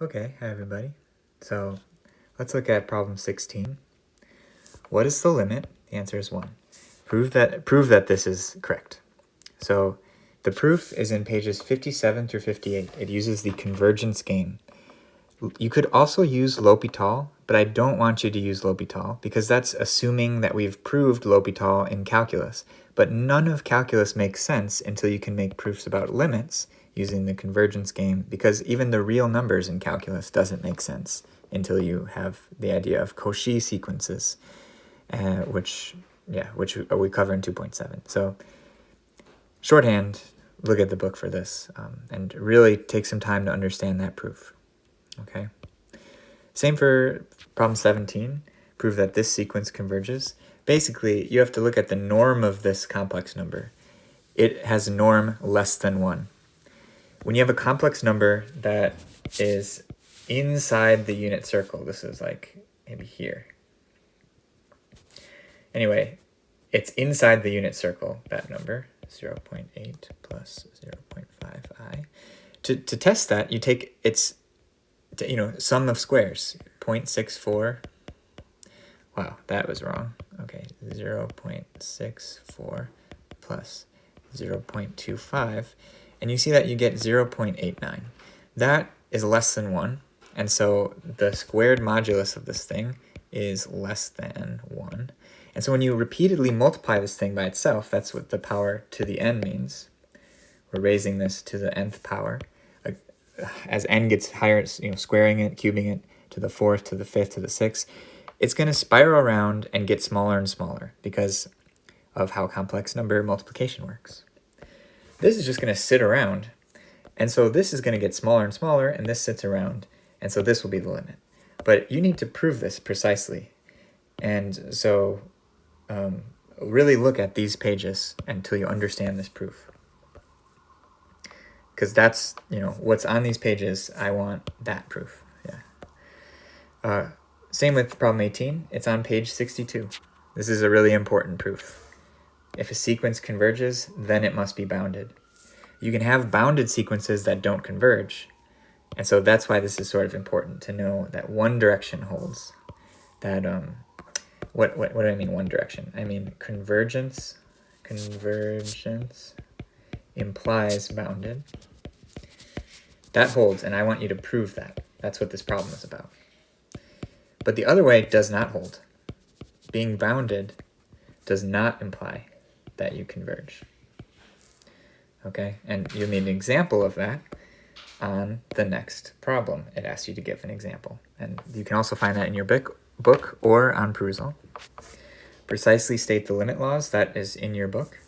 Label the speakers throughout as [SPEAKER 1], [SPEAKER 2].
[SPEAKER 1] Okay, hi everybody. So let's look at problem 16. What is the limit? The answer is 1. Prove that this is correct. So the proof is in pages 57 through 58. It uses the convergence game. You could also use L'Hopital, but I don't want you to use L'Hopital because that's assuming that we've proved L'Hopital in calculus. But none of calculus makes sense until you can make proofs about limits using the convergence game, because even the real numbers in calculus doesn't make sense until you have the idea of Cauchy sequences, which we cover in 2.7. So shorthand, look at the book for this and really take some time to understand that proof. Okay. Same for problem 17. Prove that this sequence converges. Basically, you have to look at the norm of this complex number. It has a norm less than 1. When you have a complex number that is inside the unit circle, this is like maybe here. Anyway, it's inside the unit circle, that number, 0.8 plus 0.5i. To test that, you take its sum of squares, 0.64. Wow, that was wrong. Okay, 0.64 plus 0.25. And you see that you get 0.89. That is less than 1. And so the squared modulus of this thing is less than 1. And so when you repeatedly multiply this thing by itself, that's what the power to the n means. We're raising this to the nth power. As n gets higher, squaring it, cubing it to the 4th, to the 5th, to the 6th, it's going to spiral around and get smaller and smaller because of how complex number multiplication works. This is just going to sit around, and so this is going to get smaller and smaller, and this sits around, and so this will be the limit. But you need to prove this precisely, and so really look at these pages until you understand this proof. Because that's, what's on these pages, I want that proof. Yeah. Same with problem 18. It's on page 62. This is a really important proof. If a sequence converges, then it must be bounded. You can have bounded sequences that don't converge. And so that's why this is sort of important to know that one direction holds. That, what do I mean one direction? I mean convergence implies bounded. That holds, and I want you to prove that. That's what this problem is about. But the other way does not hold. Being bounded does not imply that you converge. Okay, and you'll need an example of that on the next problem. It asks you to give an example. And you can also find that in your book or on Perusall. Precisely state the limit laws, that is in your book.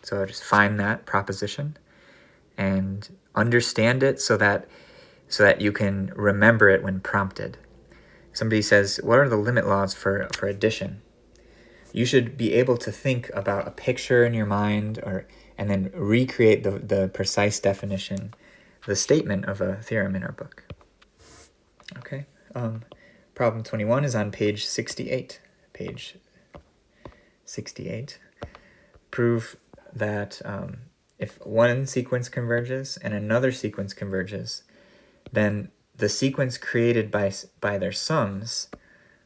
[SPEAKER 1] So just find that proposition and understand it so that you can remember it when prompted. Somebody says, what are the limit laws for addition? You should be able to think about a picture in your mind and then recreate the precise definition, the statement of a theorem in our book. Okay. Problem 21 is on page 68. Page 68. Prove that if one sequence converges and another sequence converges, then the sequence created by their sums,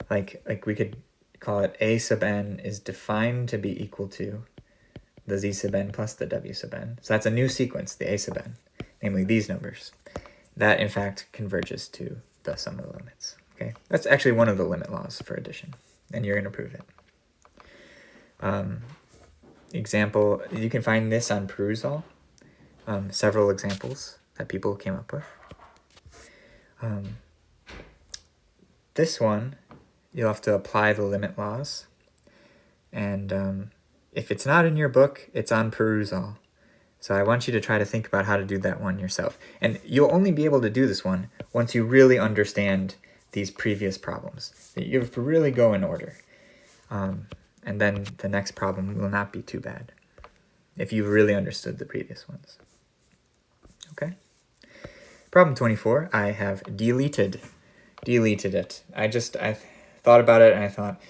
[SPEAKER 1] like we could call it a sub n, is defined to be equal to the z sub n plus the w sub n. So that's a new sequence, the a sub n, namely these numbers. That, in fact, converges to the sum of the limits. Okay, that's actually one of the limit laws for addition, and you're going to prove it. Example, you can find this on Perusall, several examples that people came up with. This one, you'll have to apply the limit laws. And if it's not in your book, it's on Perusall. So I want you to try to think about how to do that one yourself. And you'll only be able to do this one once you really understand these previous problems. You have to really go in order. And then the next problem will not be too bad if you've really understood the previous ones. Okay? Problem 24, I have deleted it. I thought about it and I thought,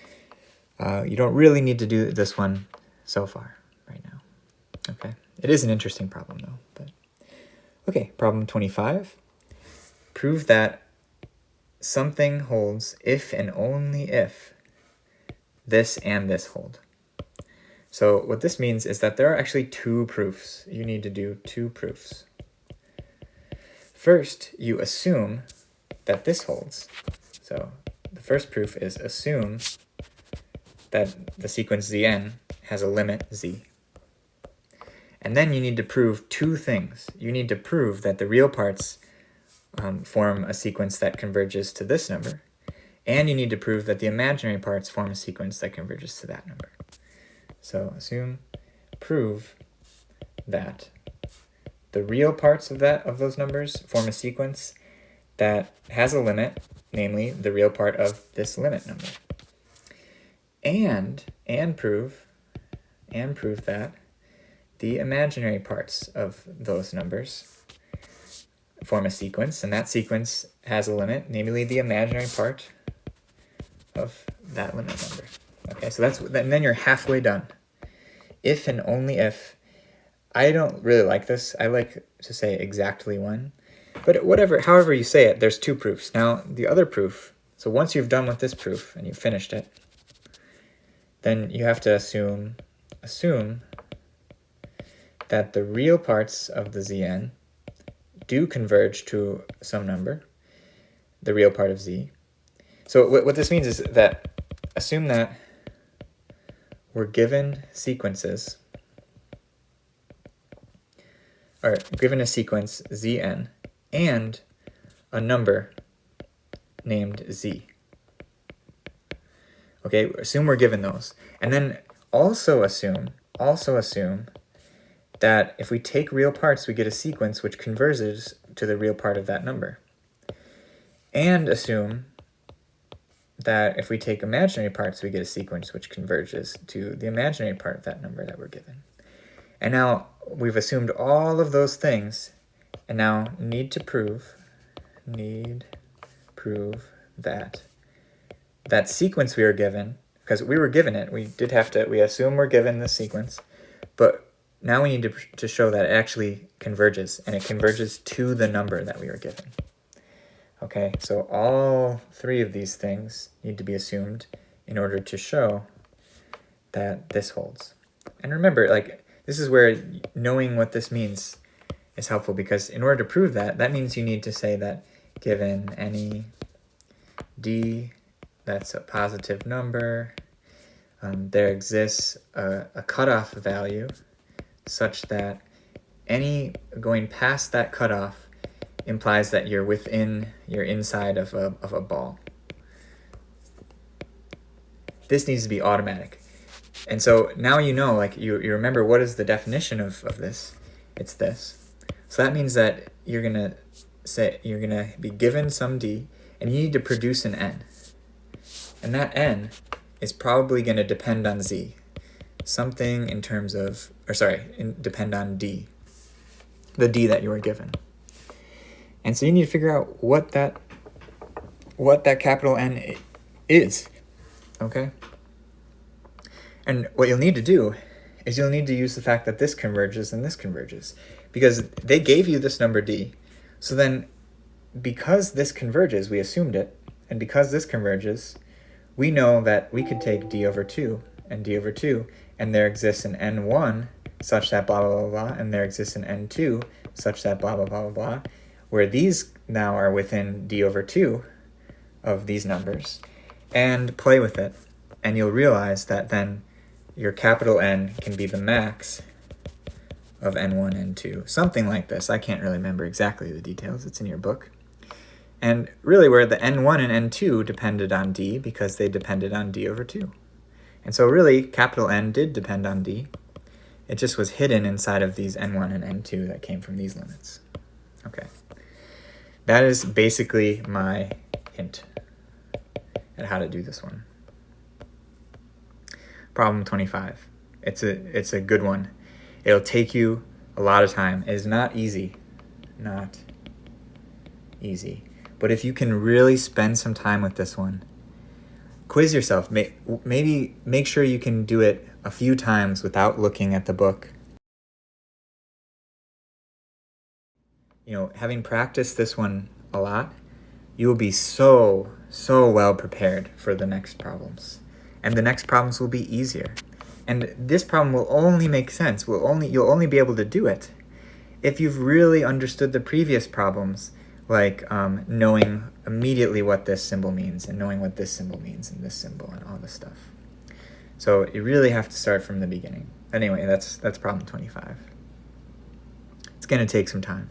[SPEAKER 1] you don't really need to do this one so far right now. Okay? It is an interesting problem though. But okay, problem 25. Prove that something holds if and only if this and this hold. So what this means is that there are actually two proofs. You need to do two proofs. First, you assume that this holds. So the first proof is assume that the sequence Zn has a limit Z. And then you need to prove two things. You need to prove that the real parts form a sequence that converges to this number, and you need to prove that the imaginary parts form a sequence that converges to that number. So assume, prove that the real parts of those numbers form a sequence that has a limit, namely the real part of this limit number. And prove that the imaginary parts of those numbers form a sequence, and that sequence has a limit, namely the imaginary part of that limit number. Okay, so and then you're halfway done. If and only if. I don't really like this. I like to say exactly one. But however you say it, there's two proofs. Now, the other proof, so once you've done with this proof and you've finished it, then you have to assume that the real parts of the Zn do converge to some number, the real part of Z. So what this means is that assume that we're given sequences, or given a sequence Zn and a number named Z. Okay, assume we're given those. And then also assume that if we take real parts, we get a sequence which converges to the real part of that number. And assume that if we take imaginary parts, we get a sequence which converges to the imaginary part of that number that we're given. And now we've assumed all of those things, and now need prove that sequence we are given, because we were given it, we assume we're given the sequence, but now we need to show that it actually converges, and it converges to the number that we were given. Okay, so all three of these things need to be assumed in order to show that this holds. And remember, this is where knowing what this means is helpful, because in order to prove that means you need to say that given any D that's a positive number, there exists a cutoff value such that any going past that cutoff implies that you're inside of a ball. This needs to be automatic. And so now you know, you remember what is the definition of this. It's this. So that means that you're gonna be given some D, and you need to produce an N. And that N is probably gonna depend on Z. Something in terms of, depend on D. The D that you were given. And so you need to figure out what that capital N is. Okay? And what you'll need to do is you'll need to use the fact that this converges and this converges, because they gave you this number D. So then, because this converges, we assumed it, and because this converges, we know that we could take D over 2 and D over 2, and there exists an N1 such that blah, blah, blah, blah, and there exists an N2 such that blah, blah, blah, blah, blah, where these now are within D over 2 of these numbers, and play with it, and you'll realize that then your capital N can be the max of N1, N2, something like this. I can't really remember exactly the details. It's in your book. And really where the N1 and N2 depended on D because they depended on D over 2. And so really, capital N did depend on D. It just was hidden inside of these N1 and N2 that came from these limits. Okay. That is basically my hint at how to do this one. Problem 25. It's a good one. It'll take you a lot of time. It is not easy. Not easy. But if you can really spend some time with this one, quiz yourself. Maybe make sure you can do it a few times without looking at the book. Having practiced this one a lot, you will be so well prepared for the next problems. And the next problems will be easier. And this problem will only make sense. You'll only be able to do it if you've really understood the previous problems, like knowing immediately what this symbol means and knowing what this symbol means and this symbol and all this stuff. So you really have to start from the beginning. Anyway, that's problem 25. It's going to take some time.